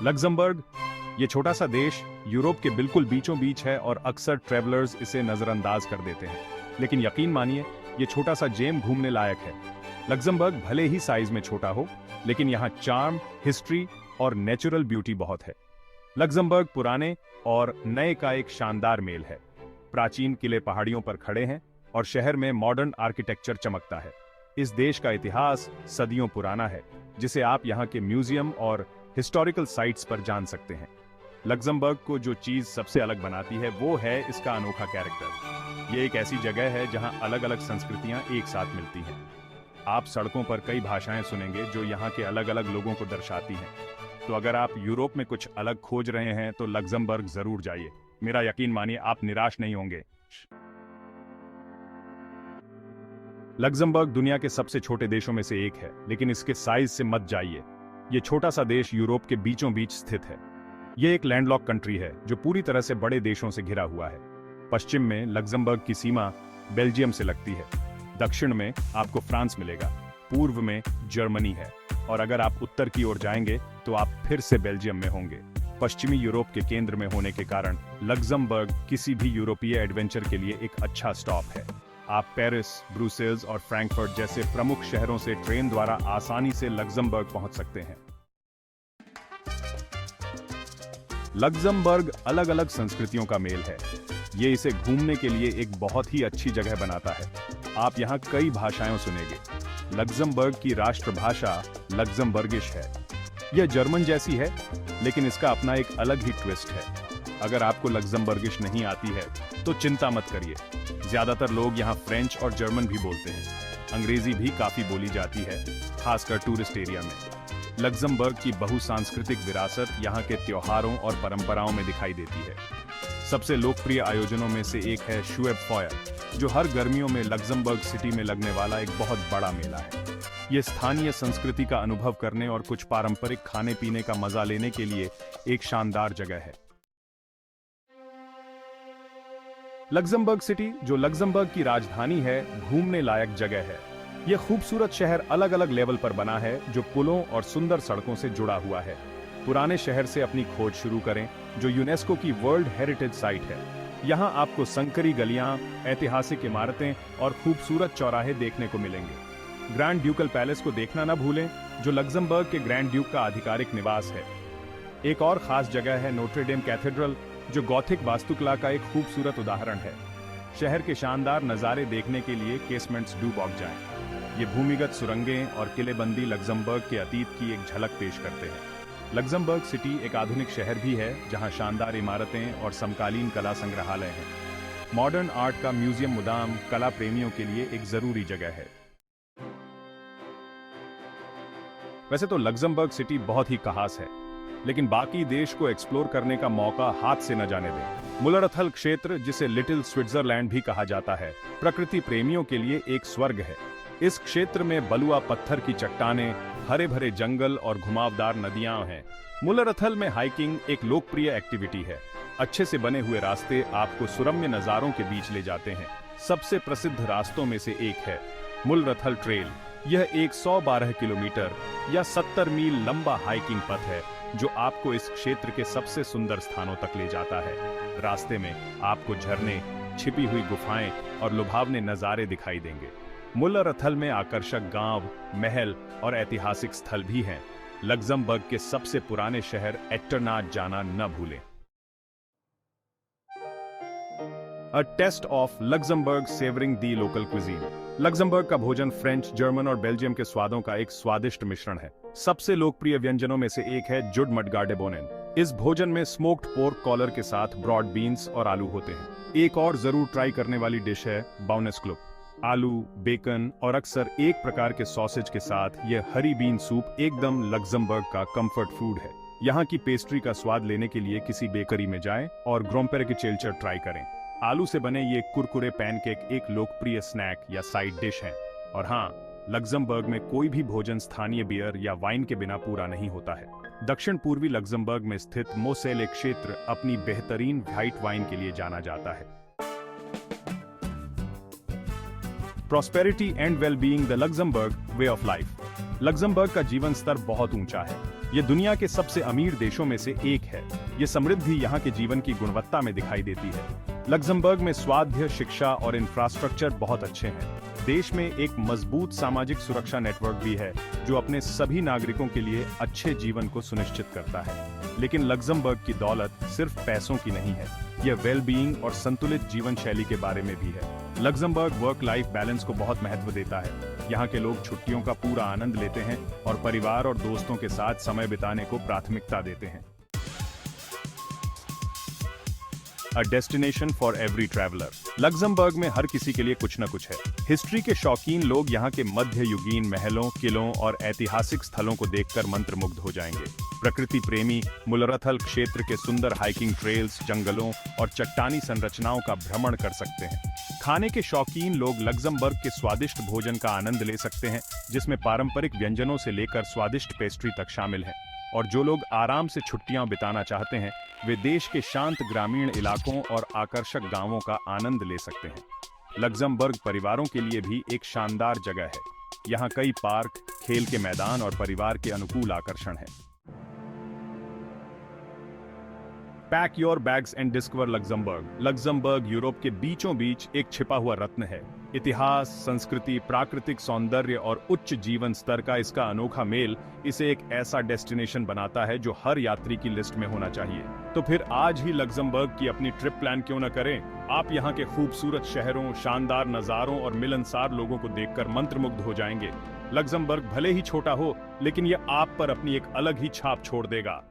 Luxembourg, ये छोटा सा देश यूरोप के बिल्कुल बीचों बीच है और अक्सर ट्रैवलर्स इसे नजरअंदाज कर देते हैं। लेकिन यकीन मानिए, ये छोटा सा जेम घूमने लायक है। लग्जमबर्ग भले ही साइज में छोटा हो, लेकिन यहाँ चार्म, हिस्ट्री और नेचुरल ब्यूटी बहुत है। लग्जमबर्ग पुराने और नए का एक शानदार मेल है। प्राचीन किले पहाड़ियों पर खड़े हैं और शहर में मॉडर्न आर्किटेक्चर चमकता है। इस देश का इतिहास सदियों पुराना है, जिसे आप यहाँ के म्यूजियम और हिस्टोरिकल साइट्स पर जान सकते हैं। लग्जमबर्ग को जो चीज सबसे अलग बनाती है वो है इसका अनोखा कैरेक्टर। ये एक ऐसी जगह है जहां अलग अलग संस्कृतियां एक साथ मिलती हैं। आप सड़कों पर कई भाषाएं सुनेंगे जो यहाँ के अलग अलग लोगों को दर्शाती हैं। तो अगर आप यूरोप में कुछ अलग खोज रहे हैं तो लग्जमबर्ग जरूर जाइए। मेरा यकीन मानिए, आप निराश नहीं होंगे। लग्जमबर्ग दुनिया के सबसे छोटे देशों में से एक है, लेकिन इसके साइज से मत जाइए। ये छोटा सा देश यूरोप के बीचों बीच स्थित है। ये एक लैंडलॉक कंट्री है जो पूरी तरह से बड़े देशों से घिरा हुआ है। पश्चिम में लग्जमबर्ग की सीमा बेल्जियम से लगती है। दक्षिण में आपको फ्रांस मिलेगा, पूर्व में जर्मनी है, और अगर आप उत्तर की ओर जाएंगे तो आप फिर से बेल्जियम में होंगे। पश्चिमी यूरोप के केंद्र में होने के कारण लग्जमबर्ग किसी भी यूरोपीय एडवेंचर के लिए एक अच्छा स्टॉप है। आप पेरिस, ब्रुसेल्स और फ्रैंकफर्ट जैसे प्रमुख शहरों से ट्रेन द्वारा आसानी से लग्जमबर्ग पहुंच सकते हैं। लग्जमबर्ग अलग अलग संस्कृतियों का मेल है। ये इसे घूमने के लिए एक बहुत ही अच्छी जगह बनाता है। आप यहाँ कई भाषाएं सुनेंगे। लग्जमबर्ग की राष्ट्रभाषा लग्जमबर्गिश है। यह जर्मन जैसी है, लेकिन इसका अपना एक अलग ही ट्विस्ट है। अगर आपको लग्जमबर्गिश नहीं आती है तो चिंता मत करिए। ज्यादातर लोग यहाँ फ्रेंच और जर्मन भी बोलते हैं। अंग्रेजी भी काफी बोली जाती है, खासकर टूरिस्ट एरिया में। लग्जमबर्ग की बहुसांस्कृतिक विरासत यहाँ के त्योहारों और परंपराओं में दिखाई देती है। सबसे लोकप्रिय आयोजनों में से एक है शुएब फायर, जो हर गर्मियों में लग्जमबर्ग सिटी में लगने वाला एक बहुत बड़ा मेला है। ये स्थानीय संस्कृति का अनुभव करने और कुछ पारंपरिक खाने पीने का मजा लेने के लिए एक शानदार जगह है। लग्जमबर्ग सिटी, जो लग्जमबर्ग की राजधानी है, घूमने लायक जगह है। यह खूबसूरत शहर अलग अलग लेवल पर बना है, जो पुलों और सुंदर सड़कों से जुड़ा हुआ है। पुराने शहर से अपनी खोज शुरू करें, जो यूनेस्को की वर्ल्ड हेरिटेज साइट है। यहाँ आपको संकरी गलियां, ऐतिहासिक इमारतें और खूबसूरत चौराहे देखने को मिलेंगे। ग्रैंड ड्यूकल पैलेस को देखना न भूलें, जो लग्जमबर्ग के ग्रैंड ड्यूक का आधिकारिक निवास है। एक और खास जगह है नोट्रे डेम कैथेड्रल, जो गॉथिक वास्तुकला का एक खूबसूरत उदाहरण है। शहर के शानदार नज़ारे देखने के लिए केसमेंट्स डू वॉक जाएं। ये भूमिगत सुरंगें और किलेबंदी लग्जमबर्ग के अतीत की एक झलक पेश करते हैं। लग्जमबर्ग सिटी एक आधुनिक शहर भी है, जहां शानदार इमारतें और समकालीन कला संग्रहालय हैं। मॉडर्न आर्ट का म्यूजियम मुदाम कला प्रेमियों के लिए एक जरूरी जगह है। वैसे तो लग्जमबर्ग सिटी बहुत ही खास है, लेकिन बाकी देश को एक्सप्लोर करने का मौका हाथ से न जाने दें। मुल्लरथल क्षेत्र, जिसे लिटिल स्विट्जरलैंड भी कहा जाता है, प्रकृति प्रेमियों के लिए एक स्वर्ग है। इस क्षेत्र में बलुआ पत्थर की चट्टानें, हरे भरे जंगल और घुमावदार नदियां हैं। मुल्लरथल में हाइकिंग एक लोकप्रिय एक्टिविटी है। अच्छे से बने हुए रास्ते आपको सुरम्य नजारों के बीच ले जाते हैं। सबसे प्रसिद्ध रास्तों में से एक है मुल्लरथल ट्रेल। यह 112 किलोमीटर या 70 मील लंबा हाइकिंग पथ है, जो आपको इस क्षेत्र के सबसे सुंदर स्थानों तक ले जाता है। रास्ते में आपको झरने, छिपी हुई गुफाएं और लुभावने नजारे दिखाई देंगे। मुल्लरथल में आकर्षक गांव, महल और ऐतिहासिक स्थल भी हैं। लग्जमबर्ग के सबसे पुराने शहर एट्टरनाट जाना न भूलें। A taste of Luxembourg savouring the local cuisine. Luxembourg का भोजन फ्रेंच, जर्मन और बेल्जियम के स्वादों का एक स्वादिष्ट मिश्रण है। सबसे लोकप्रिय व्यंजनों में से एक है जुड मडगार्डे बोनेन। इस भोजन में स्मोक्ड पोर्क कॉलर के साथ ब्रॉड बीन्स और आलू होते हैं। एक और जरूर ट्राई करने वाली डिश है बाउनेस्क्लुप। आलू, बेकन और अक्सर एक प्रकार के सॉसेज के साथ यह हरी बीन सूप एकदम लग्जमबर्ग का कंफर्ट फूड है। यहाँ की पेस्ट्री का स्वाद लेने के लिए किसी बेकरी में जाएं और ग्रोम्पेरेकेचेल्चर ट्राई करें। आलू से बने ये कुरकुरे पैनकेक एक लोकप्रिय स्नैक या साइड डिश है। और हाँ, लग्जमबर्ग में कोई भी भोजन स्थानीय बियर या वाइन के बिना पूरा नहीं होता है। दक्षिण पूर्वी लग्जमबर्ग में स्थित मोसेले क्षेत्र अपनी बेहतरीन व्हाइट वाइन के लिए जाना जाता है। Prosperity and well-being, the Luxembourg way of life। Luxembourg का जीवन स्तर बहुत ऊंचा है। ये दुनिया के सबसे अमीर देशों में से एक है। ये समृद्धि यहाँ के जीवन की गुणवत्ता में दिखाई देती है। लग्जमबर्ग में स्वास्थ्य, शिक्षा और इंफ्रास्ट्रक्चर बहुत अच्छे हैं। देश में एक मजबूत सामाजिक सुरक्षा नेटवर्क भी है जो अपने सभी नागरिकों के लिए अच्छे जीवन को सुनिश्चित करता है। लेकिन लग्जमबर्ग की दौलत सिर्फ पैसों की नहीं है, यह वेल बीइंग और संतुलित जीवन शैली के बारे में भी है। लग्जमबर्ग वर्क लाइफ बैलेंस को बहुत महत्व देता है। यहाँ के लोग छुट्टियों का पूरा आनंद लेते हैं और परिवार और दोस्तों के साथ समय बिताने को प्राथमिकता देते हैं। A destination for every traveller. Luxembourg में हर किसी के लिए कुछ न कुछ है। हिस्ट्री के शौकीन लोग यहाँ के मध्ययुगीन महलों, किलों और ऐतिहासिक स्थलों को देखकर मंत्रमुग्ध हो जाएंगे। प्रकृति प्रेमी मुलरथल क्षेत्र के सुंदर हाइकिंग ट्रेल्स, जंगलों और चट्टानी संरचनाओं का भ्रमण कर सकते हैं। खाने के शौकीन लोग लग्जमबर्ग के स्वादिष्ट भोजन का आनंद ले सकते हैं, जिसमें पारंपरिक व्यंजनों से लेकर स्वादिष्ट पेस्ट्री तक शामिल है। और जो लोग आराम से छुट्टियां बिताना चाहते हैं, वे देश के शांत ग्रामीण इलाकों और आकर्षक गांवों का आनंद ले सकते हैं। लग्जमबर्ग परिवारों के लिए भी एक शानदार जगह है। यहाँ कई पार्क, खेल के मैदान और परिवार के अनुकूल आकर्षण हैं। Pack your bags and discover Luxembourg. Luxembourg Europe के बीचों बीच एक छिपा हुआ रत्न है। इतिहास, संस्कृति, प्राकृतिक सौंदर्य और उच्च जीवन स्तर का इसका अनोखा मेल इसे एक ऐसा डेस्टिनेशन बनाता है जो हर यात्री की लिस्ट में होना चाहिए। तो फिर आज ही लग्जमबर्ग की अपनी ट्रिप प्लान क्यों न करें? आप यहाँ के खूबसूरत शहरों, शानदार नज़ारों और मिलनसार लोगों को देखकर मंत्रमुग्ध हो जाएंगे। लग्जमबर्ग भले ही छोटा हो, लेकिन यह आप पर अपनी एक अलग ही छाप छोड़ देगा।